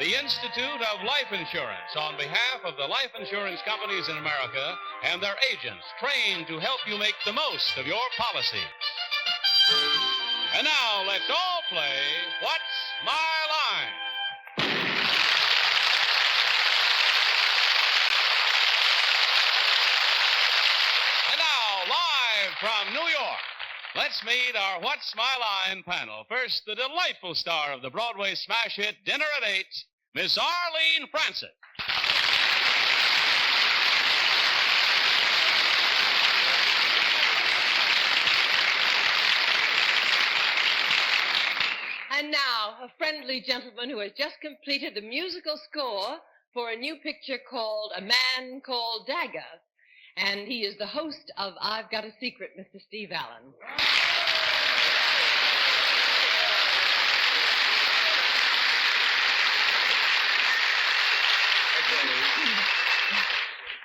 the Institute of Life Insurance, on behalf of the life insurance companies in America and their agents trained to help you make the most of your policies. And now let's all play What's My Line? And now, live from New York, let's meet our What's My Line panel. First, the delightful star of the Broadway smash hit Dinner at 8, Miss Arlene Francis. And now, a friendly gentleman who has just completed the musical score for a new picture called A Man Called Dagger. And he is the host of I've Got a Secret, Mr. Steve Allen.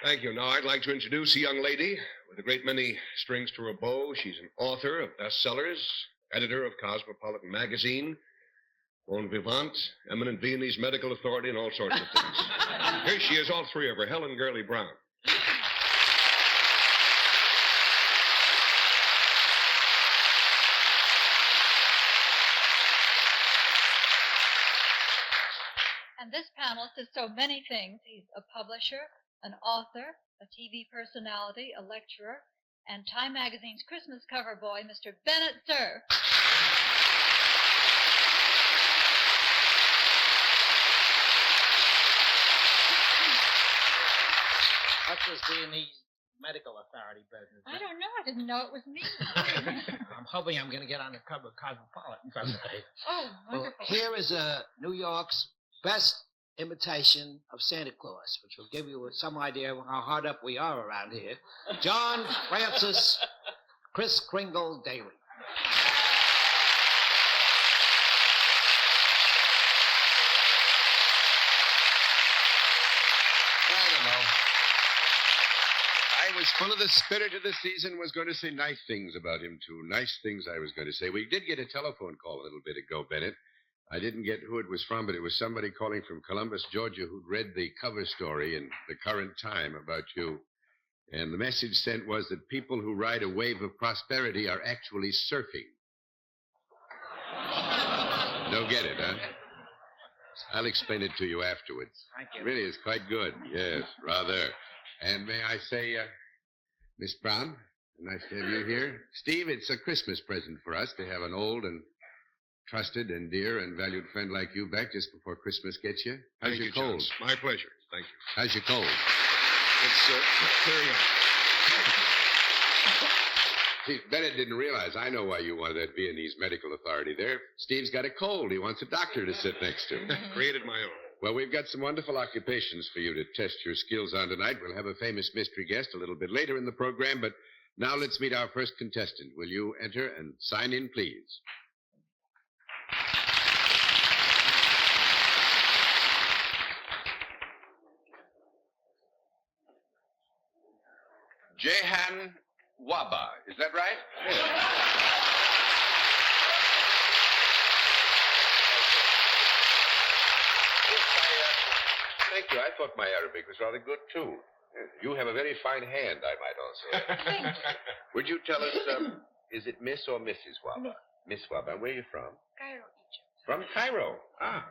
Thank you. Now, I'd like to introduce a young lady with a great many strings to her bow. She's an author of bestsellers, editor of Cosmopolitan Magazine, bon vivant, eminent Viennese medical authority, and all sorts of things. Here she is, all three of her, Helen Gurley Brown. And this panelist is so many things. He's a publisher, an author, a TV personality, a lecturer, and Time Magazine's Christmas cover boy, Mr. Bennett Cerf. What's this Viennese medical authority business? I don't know. I didn't know it was me. I'm hoping I'm going to get on the cover of Cosmopolitan someday. Oh, wonderful. Well, here is New York's best imitation of Santa Claus, which will give you some idea of how hard up we are around here. John Francis Kris Kringle Daly. I don't know. I was full of the spirit of the season, was going to say nice things about him, too. Nice things I was going to say. We did get a telephone call a little bit ago, Bennett. I didn't get who it was from, but it was somebody calling from Columbus, Georgia, who'd read the cover story in the Current Time about you. And the message sent was that people who ride a wave of prosperity are actually surfing. Don't get it, huh? I'll explain it to you afterwards. Thank you. It really is quite good. Yes, rather. And may I say, Miss Brown, nice to have you here. Steve, it's a Christmas present for us to have an old and trusted and dear and valued friend like you back just before Christmas gets you. How's your cold? John. My pleasure. Thank you. How's your cold? It's clearing up. See, Bennett didn't realize. I know why you wanted that Viennese medical authority there. Steve's got a cold. He wants a doctor to sit next to. Created my own. Well, we've got some wonderful occupations for you to test your skills on tonight. We'll have a famous mystery guest a little bit later in the program, but now let's meet our first contestant. Will you enter and sign in, please? Jehan Waba, is that right? Thank you. I thought my Arabic was rather good, too. You have a very fine hand, I might also add. Thank you. Would you tell us, is it Miss or Mrs. Waba? Miss Waba. Where are you from? Cairo, Egypt. From Cairo. Ah,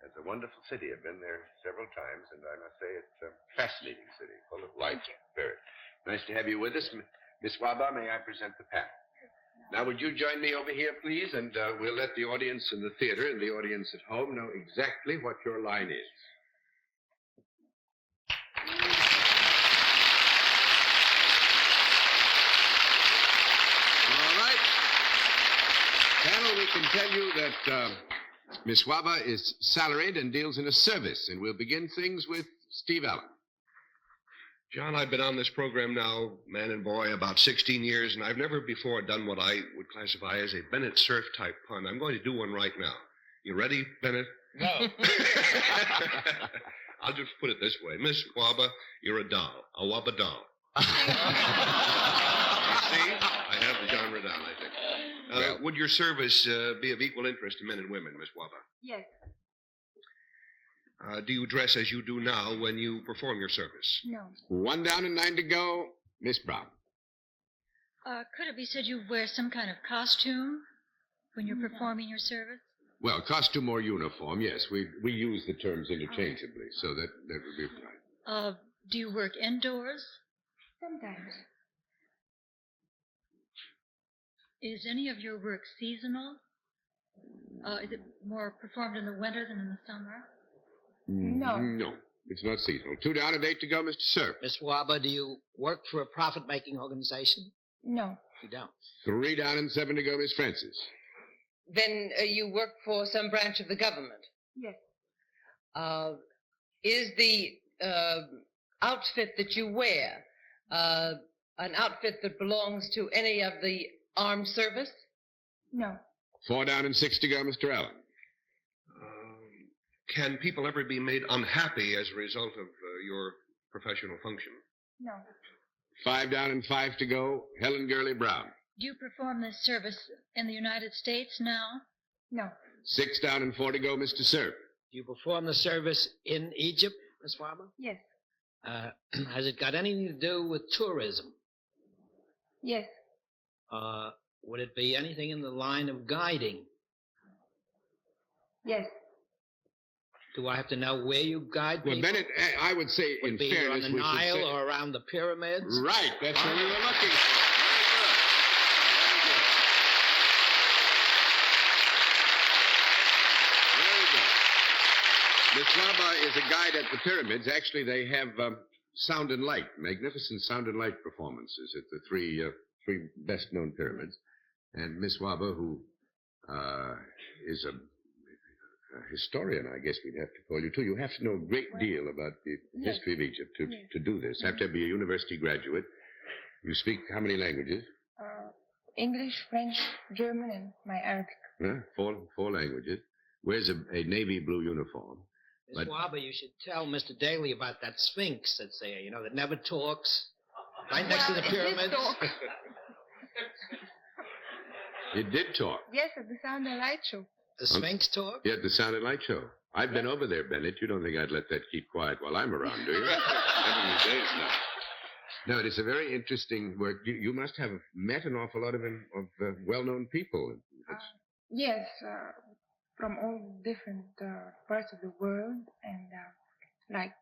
that's a wonderful city. I've been there several times, and I must say it's a fascinating city, full of life and spirit. Nice to have you with us. Miss Waba, may I present the panel? Now, would you join me over here, please? And we'll let the audience in the theater and the audience at home know exactly what your line is. All right. Panel, we can tell you that Miss Waba is salaried and deals in a service, and we'll begin things with Steve Allen. John, I've been on this program now, man and boy, about 16 years, and I've never before done what I would classify as a Bennett Cerf type pun. I'm going to do one right now. You ready, Bennett? No. I'll just put it this way. Miss Waba, you're a doll. A Waba doll. You see? I have the genre down, I think. Would your service be of equal interest to men and women, Miss Waba? Yes. Do you dress as you do now when you perform your service? No. 1 down and 9 to go. Miss Brown. Could it be said you wear some kind of costume when you're performing your service? Well, costume or uniform, yes. We use the terms interchangeably, so that would be fine. Do you work indoors? Sometimes. Is any of your work seasonal? Is it more performed in the winter than in the summer? No. No, it's not seasonal. 2 down and 8 to go, Mr. Sir. Miss Waba, do you work for a profit-making organization? No. You don't. 3 down and 7 to go, Miss Francis. Then you work for some branch of the government. Yes. Is the outfit that you wear an outfit that belongs to any of the armed service? No. 4 down and 6 to go, Mr. Allen. Can people ever be made unhappy as a result of your professional function? No. 5 down and 5 to go, Helen Gurley Brown. Do you perform this service in the United States now? No. 6 down and 4 to go, Mr. Sir. Do you perform the service in Egypt, Miss Waba? Yes. Has it got anything to do with tourism? Yes. Would it be anything in the line of guiding? Yes. Do I have to know where you guide people? Well, Bennett, I would say, Would in be fairness, on the we should Nile say... or around the pyramids? Right, that's what we were looking for. Very good. Miss Waba is a guide at the pyramids. Actually, they have sound and light, magnificent sound and light performances at the three best-known pyramids. And Miss Waba, who is a historian, I guess we'd have to call you, too. You have to know a great deal about the history of Egypt to do this. Have to be a university graduate. You speak how many languages? English, French, German, and my Arabic. Huh? 4 languages. Wears a navy blue uniform. Miss Waba, you should tell Mr. Daly about that Sphinx that's there, that never talks. Right next to the pyramids. It did talk. Yes, at the Sound and Light show. The Sphinx talk? Yeah, the Sound and Light show. I've been over there, Bennett. You don't think I'd let that keep quiet while I'm around, do you? Heavenly days now. No, it is a very interesting work. You must have met an awful lot of well-known people. Yes, from all different parts of the world, and like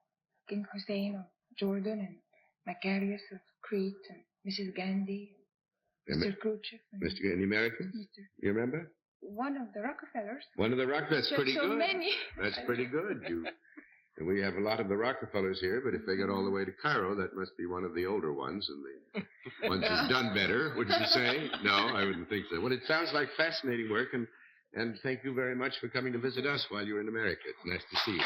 King Hussein of Jordan, and Macarius of Crete, and Mrs. Gandhi, Mr. Khrushchev. Mr. Any Americans? You remember? One of the Rockefellers. One of the Rockefellers. That's pretty so good. Many. That's pretty good. We have a lot of the Rockefellers here, but if they got all the way to Cairo, that must be one of the older ones, and the ones who've done better, wouldn't you say? No, I wouldn't think so. Well, it sounds like fascinating work, and thank you very much for coming to visit us while you're in America. It's nice to see you.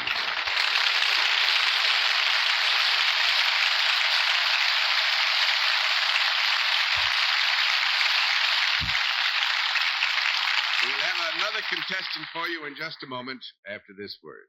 We'll have another contestant for you in just a moment after this word.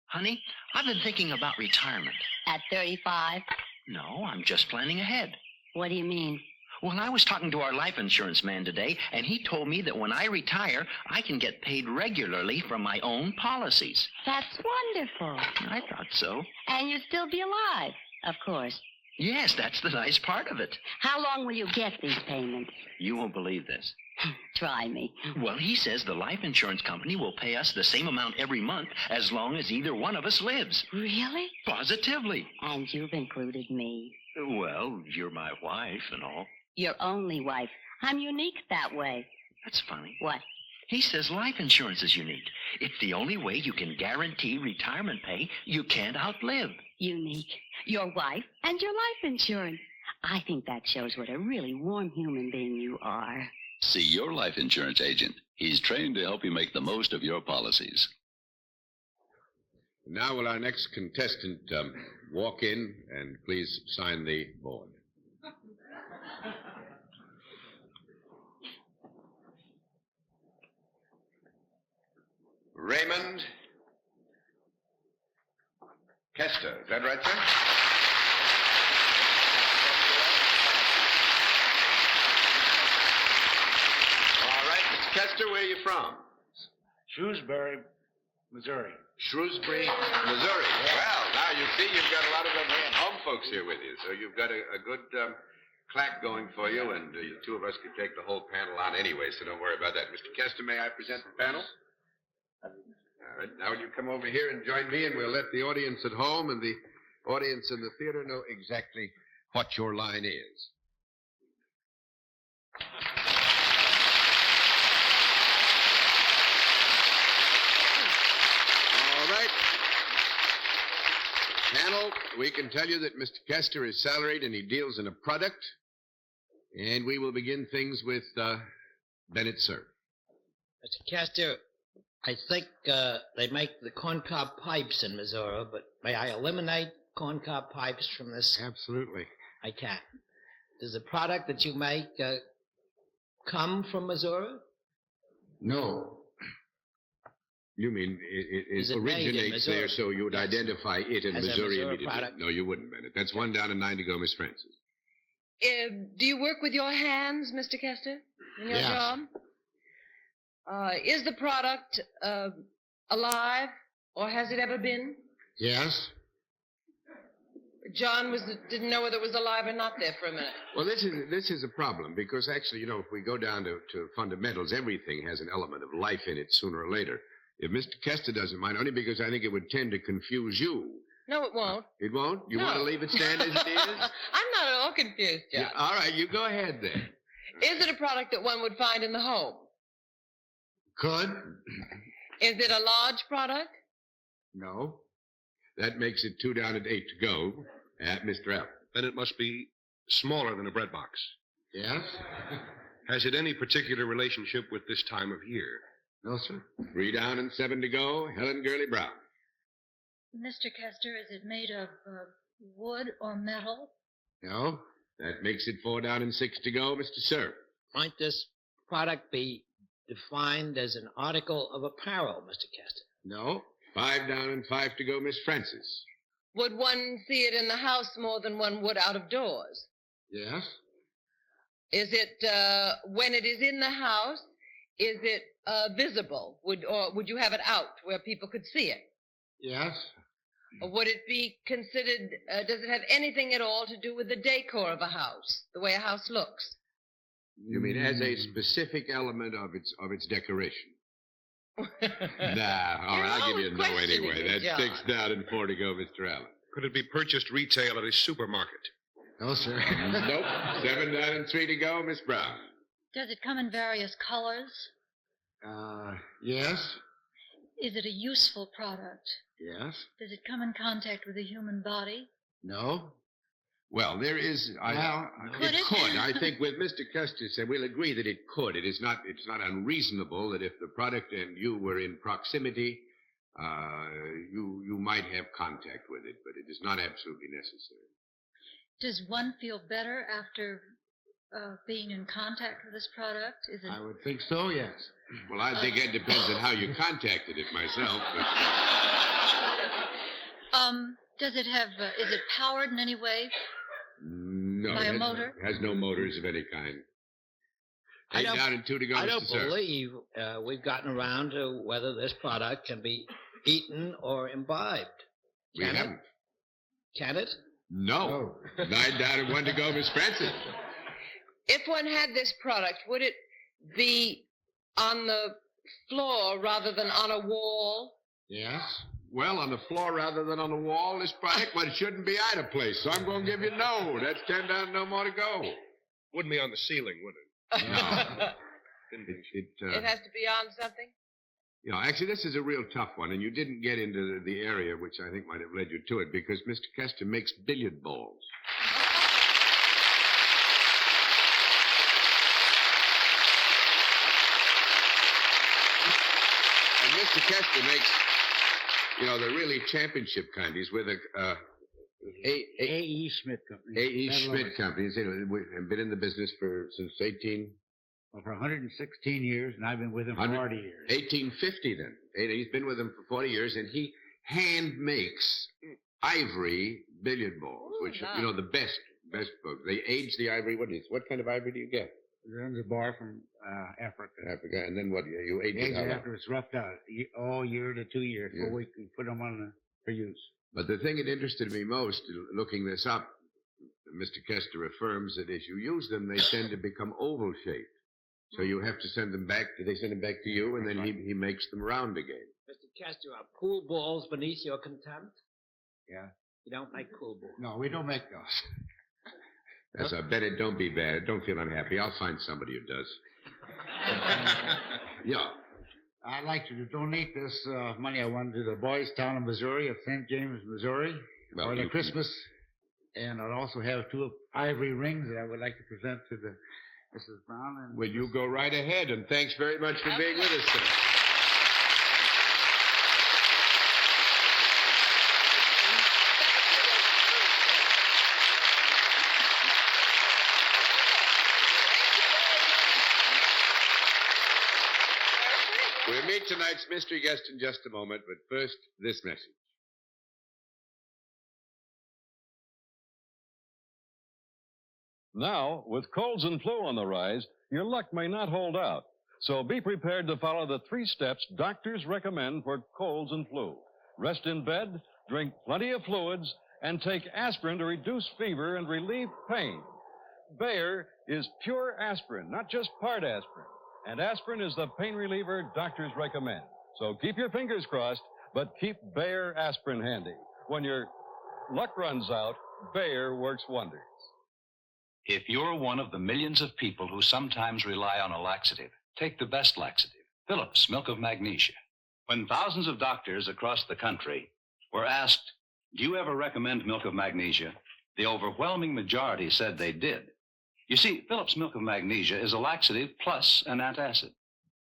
Honey, I've been thinking about retirement. At 35? No, I'm just planning ahead. What do you mean? Well, I was talking to our life insurance man today, and he told me that when I retire, I can get paid regularly from my own policies. That's wonderful. I thought so. And you'll still be alive, of course. Yes, that's the nice part of it. How long will you get these payments? You won't believe this. Try me. Well, he says the life insurance company will pay us the same amount every month as long as either one of us lives. Really? Positively. And you've included me. Well, you're my wife and all. Your only wife. I'm unique that way. That's funny. What? He says life insurance is unique. It's the only way you can guarantee retirement pay you can't outlive. Unique. Your wife and your life insurance. I think that shows what a really warm human being you are. See your life insurance agent. He's trained to help you make the most of your policies. Now will our next contestant walk in and please sign the board. Raymond Kester. Is that right, sir? All right, Mr. Kester, where are you from? Shrewsbury, Missouri. Shrewsbury, Missouri. Well, now you see you've got a lot of them home folks here with you, so you've got a good clack going for you, and the two of us could take the whole panel on anyway, so don't worry about that. Mr. Kester, may I present the panel? All right, now you come over here and join me, and we'll let the audience at home and the audience in the theater know exactly what your line is. All right. Panel, we can tell you that Mr. Kester is salaried and he deals in a product. And we will begin things with Bennett, sir. Mr. Kester, I think they make the corncob pipes in Missouri, but may I eliminate corncob pipes from this? Absolutely. I can. Does the product that you make come from Missouri? No. You mean Is it it made in originates Missouri? there so you would Yes. identify it in As a Missouri Missouri immediately? product? No, you wouldn't, Bennett. That's one down and 9 to go, Miss Francis. Do you work with your hands, Mr. Kester, in your Yes. job? Is the product alive, or has it ever been? Yes. John didn't know whether it was alive or not there for a minute. Well, this is a problem because actually, you know, if we go down to fundamentals, everything has an element of life in it sooner or later. If Mr. Kester doesn't mind, only because I think it would tend to confuse you. No, it won't. It won't? You No. want to leave it stand as it is? I'm not at all confused, John. Yeah, all right, you go ahead then. Is it a product that one would find in the home? Could? Is it a large product? No. That makes it 2 down and 8 to go at Mr. Allen. Then it must be smaller than a bread box. Yes? Has it any particular relationship with this time of year? No, sir. 3 down and 7 to go, Helen Gurley Brown. Mr. Kester, is it made of wood or metal? No. That makes it 4 down and 6 to go, Mr. Sir. Might this product be defined as an article of apparel, Mr. Kester? No. 5 down and 5 to go, Miss Francis. Would one see it in the house more than one would out of doors? Yes? Is it, when it is in the house, is it visible? Or would you have it out where people could see it? Yes? Or would it be considered, does it have anything at all to do with the decor of a house, the way a house looks? You mean as a specific element of its decoration? Nah, all right, I'll give you a no anyway. That's John. 6 down and 4 to go, Mr. Allen. Could it be purchased retail at a supermarket? No, sir. Nope. 7 down and 3 to go, Miss Brown. Does it come in various colors? Yes? Is it a useful product? Yes? Does it come in contact with the human body? No? Well, there is. Could it? Could. I think with Mr. Kester said we'll agree that it could. It's not unreasonable that if the product and you were in proximity, you might have contact with it, but it is not absolutely necessary. Does one feel better after being in contact with this product? Is it? I would think so, yes. Well, I think it depends on how you contacted it myself. But, Does it have? Is it powered in any way? no. By a it motor? has no motors of any kind. I 8 don't- down and 2 to go, I Mr. don't Sir. believe we've gotten around to whether this product can be eaten or imbibed. We Can it? haven't. Can it? No. 9 down and 1 to go, Miss Francis. If one had this product, would it be on the floor rather than on a wall? Yes? Well, on the floor rather than on the wall, this product, well, it shouldn't be either place, so I'm going to give you no. That's 10 down, no more to go. Wouldn't be on the ceiling, would it? No. It has to be on something? You know, actually, this is a real tough one, and you didn't get into the area which I think might have led you to it, because Mr. Kester makes billiard balls. And Mr. Kester makes, you know, the really championship kind. He's with A.E. Schmidt Company. A.E. Battle Schmidt Over. Company. He's been in the business since 18... Well, for 116 years, and I've been with him for 100 40 years. 1850 then. He's been with them for 40 years, and he hand makes ivory billiard balls, which are, you know, the best books. They age the ivory. What kind of ivory do you get? Zanzibar from Africa. Africa, and then what? You ate Days it how long? after it's roughed out, all year to 2 years, Yeah. so we can put them on for use. But the thing that interested me most, looking this up, Mr. Kester affirms that as you use them, they tend to become oval-shaped. So you have to send them back. They send them back to you, and then he makes them round again. Mr. Kester, are pool balls beneath your contempt? Yeah. You don't make pool balls. No, we don't make those. That's a Bennett, don't be bad. Don't feel unhappy. I'll find somebody who does. Yeah. I'd like to donate this money I won to the Boys Town of Missouri of St. James, Missouri, Well, for the you- Christmas. And I'd also have 2 ivory rings that I would like to present to the Mrs. Brown. And Well, you go right ahead, and thanks very much for being with us today. We'll meet tonight's mystery guest in just a moment, but first, this message. Now, with colds and flu on the rise, your luck may not hold out. So be prepared to follow the 3 steps doctors recommend for colds and flu. Rest in bed, drink plenty of fluids, and take aspirin to reduce fever and relieve pain. Bayer is pure aspirin, not just part aspirin. And aspirin is the pain reliever doctors recommend. So keep your fingers crossed, but keep Bayer aspirin handy. When your luck runs out, Bayer works wonders. If you're one of the millions of people who sometimes rely on a laxative, take the best laxative, Phillips Milk of Magnesia. When thousands of doctors across the country were asked, do you ever recommend Milk of Magnesia? The overwhelming majority said they did. You see, Phillips Milk of Magnesia is a laxative plus an antacid.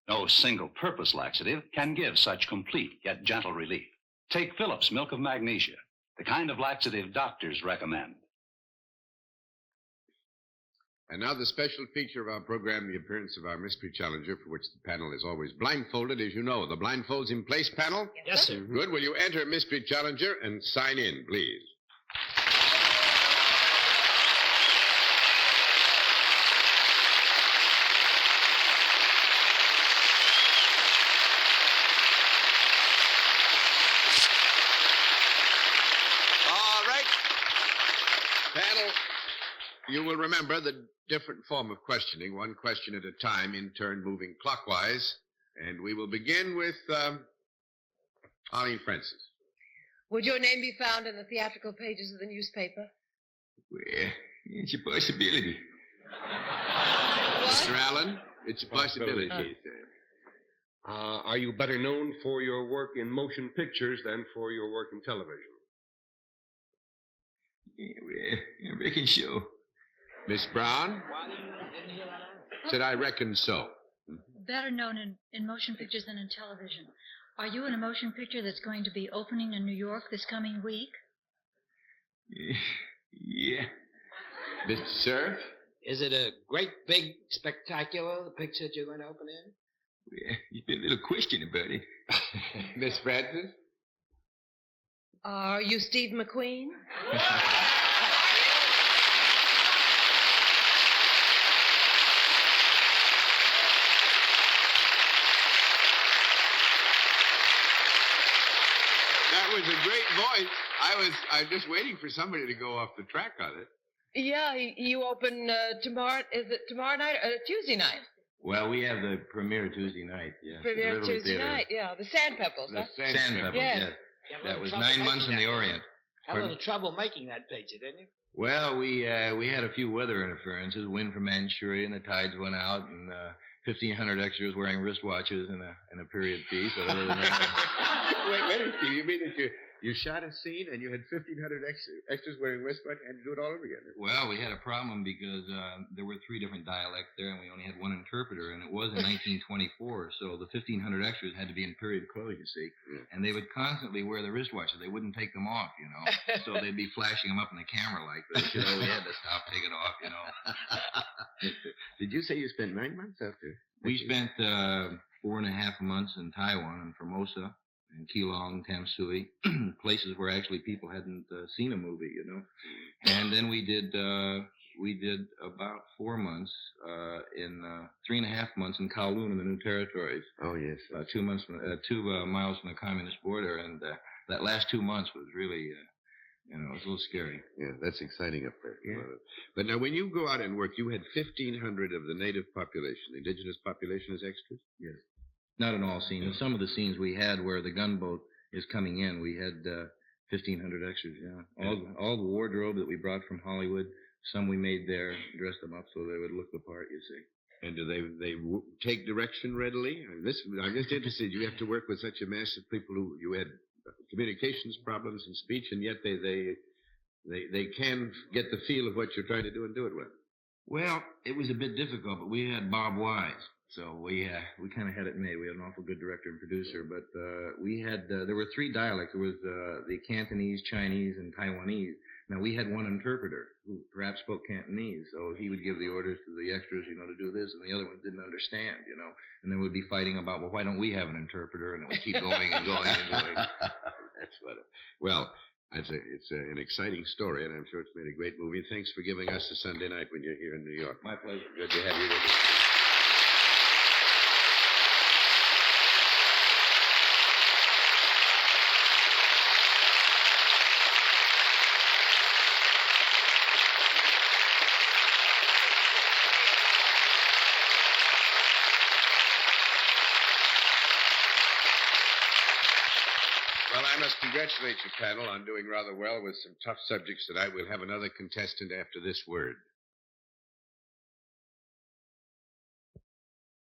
No single-purpose laxative can give such complete yet gentle relief. Take Phillips Milk of Magnesia, the kind of laxative doctors recommend. And now the special feature of our program, the appearance of our mystery challenger, for which the panel is always blindfolded, as you know. The blindfolds in place, panel? Yes, sir. Good. Will you enter mystery challenger and sign in, please? All right. Panel, you will remember the different form of questioning, one question at a time, in turn moving clockwise. And we will begin with Arlene Francis. Would your name be found in the theatrical pages of the newspaper? Well, it's a possibility. Mr. Allen, it's a possibility. Are you better known for your work in motion pictures than for your work in television? Yeah, well, I reckon so. Miss Brown? Said I reckon so. Better known in motion pictures than in television. Are you in a motion picture that's going to be opening in New York this coming week? Yeah. Mr. Cerf? Is it a great, big, spectacular, the picture that you're going to open in? Well, there's been a little question about it. Miss Francis? Are you Steve McQueen? That was a great voice. I'm just waiting for somebody to go off the track on it. Yeah, you open tomorrow. Is it tomorrow night or Tuesday night? Well, we have the premiere Tuesday night, yeah. Premiere Tuesday night, yeah. The Sandpeppers, huh? Sandpeppers, Yes. yes. That was 9 months in the Orient. Had a little trouble making that picture, didn't you? Well, we had a few weather interferences, wind from Manchuria, and the tides went out, and 1,500 extras wearing wristwatches and a period piece. But other than that, Wait a minute, Steve. You mean that you shot a scene and you had 1,500 extras wearing wristwatch and do it all over again? well, we had a problem because there were 3 different dialects there, and we only had 1 interpreter, and it was in 1924, so the 1,500 extras had to be in period clothes, you see. Yeah. And they would constantly wear the wristwatches. They wouldn't take them off, you know. So they'd be flashing them up in the camera like this. You know, we had to stop, take it off, you know. Did you say you spent 9 months after? We spent 4.5 months in Taiwan and Formosa and Keelung, Tamsui, places where actually people hadn't seen a movie, you know. And then we we did about 4 months in 3.5 months in Kowloon in the New Territories. Oh, yes. 2 months, 2 miles from the communist border, and that last 2 months was really, it was a little scary. Yeah, that's exciting up there. Yeah. But now, when you go out and work, you had 1,500 of the native population, the indigenous population, as extras? Yes. Not in all scenes. Some of the scenes we had where the gunboat is coming in, we had 1,500 extras, yeah. All the wardrobe that we brought from Hollywood, some we made there, dressed them up so they would look the part, you see. And do they take direction readily? I'm just interested. You have to work with such a mass of people who you had communications problems and speech, and yet they can get the feel of what you're trying to do and do it well. Well, it was a bit difficult, but we had Bob Wise. So we kind of had it made. We had an awful good director and producer, but we had there were 3 dialects. There was the Cantonese, Chinese, and Taiwanese. Now we had one interpreter who perhaps spoke Cantonese, so he would give the orders to the extras, to do this, and the other ones didn't understand, and then we'd be fighting about, well, why don't we have an interpreter? And it would keep going and going and going. That's what. Well, it's an exciting story, and I'm sure it's made a great movie. Thanks for giving us a Sunday night when you're here in New York. My pleasure. Good to have you with us. Well, I must congratulate your panel on doing rather well with some tough subjects tonight. We'll have another contestant after this word.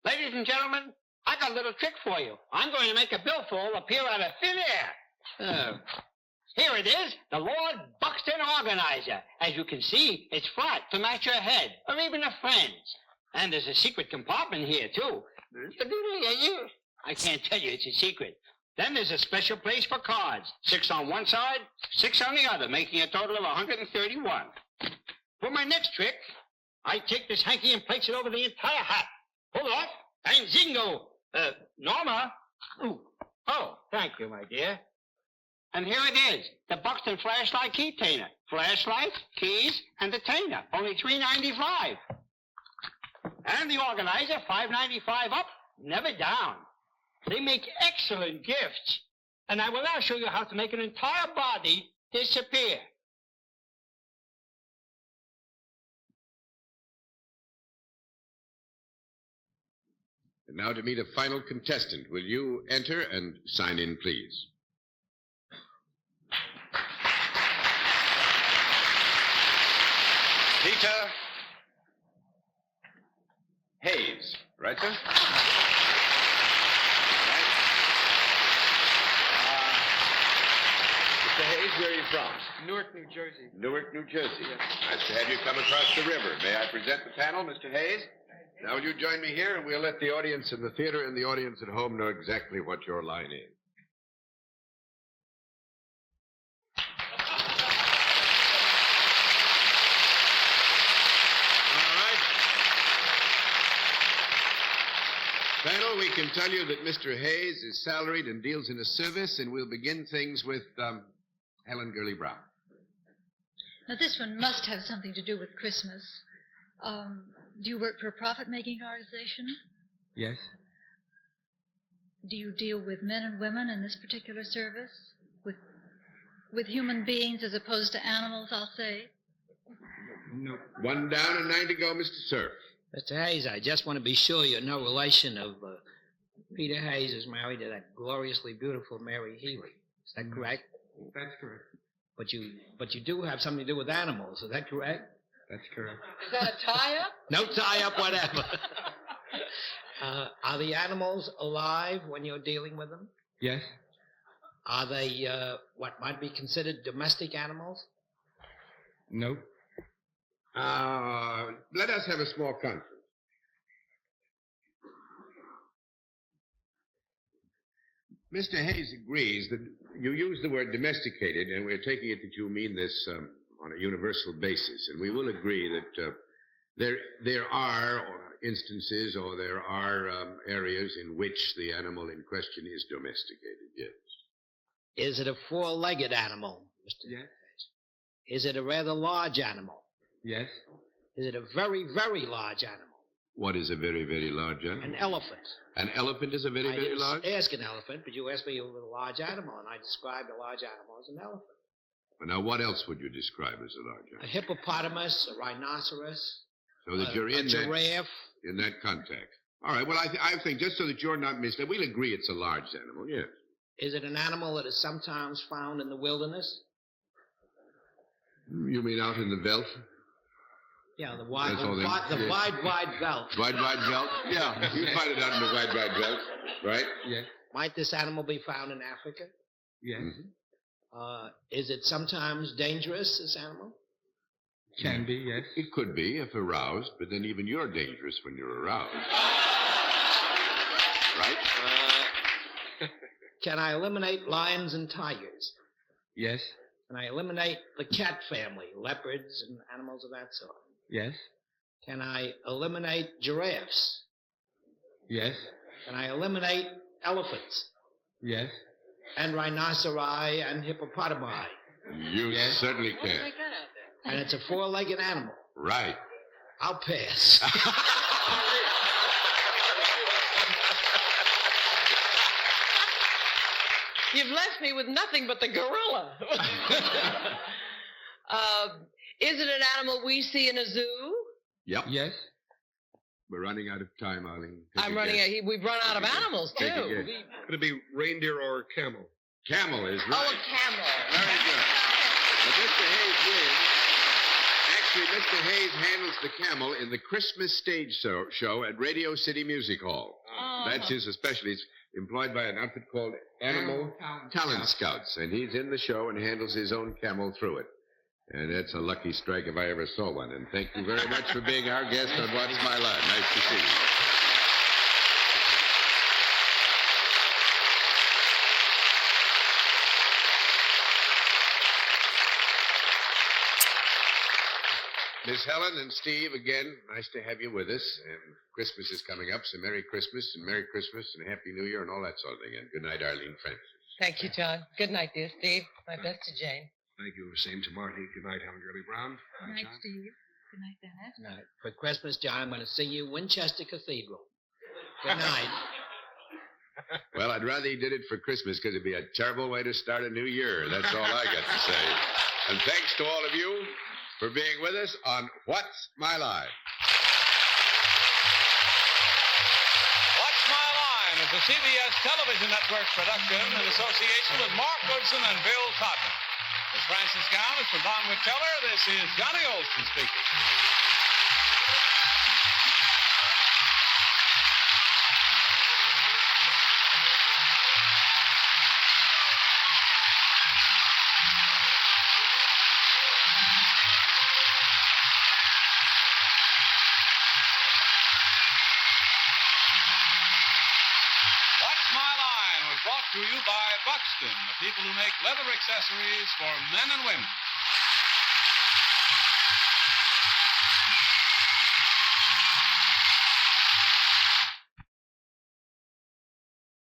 Ladies and gentlemen, I got a little trick for you. I'm going to make a billfold appear out of thin air. Here it is, the Lord Buxton Organizer. As you can see, it's flat to match your head, or even a friend's. And there's a secret compartment here, too. I can't tell you, it's a secret. Then there's a special place for cards. 6 on one side, 6 on the other, making a total of 131. For my next trick, I take this hanky and place it over the entire hat. Pull it off, and zingo. Norma. Ooh. Oh, thank you, my dear. And here it is, the Buxton Flashlight Keytainer. Flashlight, keys, and the tainer. Only $3.95. And the organizer, $5.95 up, never down. They make excellent gifts. And I will now show you how to make an entire body disappear. And now to meet a final contestant. Will you enter and sign in, please? Peter Hayes. Right, sir? Mr. Hayes, where are you from? Newark, New Jersey. Newark, New Jersey. Yes. Nice to have you come across the river. May I present the panel, Mr. Hayes? Now, will you join me here, and we'll let the audience in the theater and the audience at home know exactly what your line is. Panel, we can tell you that Mr. Hayes is salaried and deals in a service, and we'll begin things with Helen Gurley Brown. Now, this one must have something to do with Christmas. Do you work for a profit-making organization? Yes. Do you deal with men and women in this particular service? With human beings as opposed to animals, I'll say? No. 1 down and 9 to go, Mr. Cerf. Mr. Hayes, I just want to be sure you're no relation of Peter Hayes is married to that gloriously beautiful Mary Healy. Is that correct? That's correct. But you do have something to do with animals. Is that correct? That's correct. Is that a tie-up? No tie-up, whatever. Are the animals alive when you're dealing with them? Yes. Are they what might be considered domestic animals? No. Let us have a small conference. Mr. Hayes agrees that you use the word domesticated, and we're taking it that you mean this on a universal basis. And we will agree that there are instances or there are areas in which the animal in question is domesticated, yes. Is it a 4-legged animal, Mr. Yes. Hayes? Is it a rather large animal? Yes. Is it a very, very large animal? What is a very, very large animal? An elephant. An elephant is a very, very large? I didn't ask an elephant, but you asked me a large animal, and I described a large animal as an elephant. Well, now, what else would you describe as a large A animal? hippopotamus, a rhinoceros, So that you're in a giraffe. In that context. All right, well, I think just so that you're not misled, we'll agree it's a large animal, yes. Is it an animal that is sometimes found in the wilderness? You mean out in the veldt? Yeah, the wide, That's all then. the Yes. wide veldt. Wide veldt? Yeah, you find it out in the wide veldt, right? Yes. Might this animal be found in Africa? Yes. Is it sometimes dangerous, this animal? Can be, yes. It could be if aroused, but then even you're dangerous when you're aroused. Right? Can I eliminate lions and tigers? Yes. Can I eliminate the cat family, leopards and animals of that sort? Yes. Can I eliminate giraffes? Yes. Can I eliminate elephants? Yes. And rhinoceri and hippopotami? You certainly can. And it's a four-legged animal. Right. I'll pass. You've left me with nothing but the gorilla. Is it an animal we see in a zoo? Yep. Yes. We're running out of time, Arlene. We've run out of animals, too. Take a guess. Could it be reindeer or camel? Camel is right. Oh, a camel. Very good. But Mr. Hayes wins. Actually, Mr. Hayes handles the camel in the Christmas stage show at Radio City Music Hall. Oh. That's his specialty. He's employed by an outfit called Animal Talent Scouts, and he's in the show and handles his own camel through it. And that's a lucky strike if I ever saw one. And thank you very much for being our guest on What's My Line. Nice to see you. Miss Helen and Steve, again, nice to have you with us. And Christmas is coming up, so Merry Christmas and Happy New Year and all that sort of thing. And good night, Arlene Francis. Thank you, John. Good night, dear Steve. My best to Jane. Thank you. Same to Marty. Good night, Helen Gurley Brown. Good night, Steve. Good night, Dennis. Good night. For Christmas, John, I'm going to sing you Winchester Cathedral. Good night. Well, I'd rather he did it for Christmas because it'd be a terrible way to start a new year. That's all I got to say. And thanks to all of you for being with us on What's My Line. What's My Line is a CBS television network production in association with Mark Goodson and Bill Codman. With Francis Gowns from Don McTeller, this is Johnny Olson speaking. What's My Line was brought to you by Buxton, the people who make leather accessories for men and women.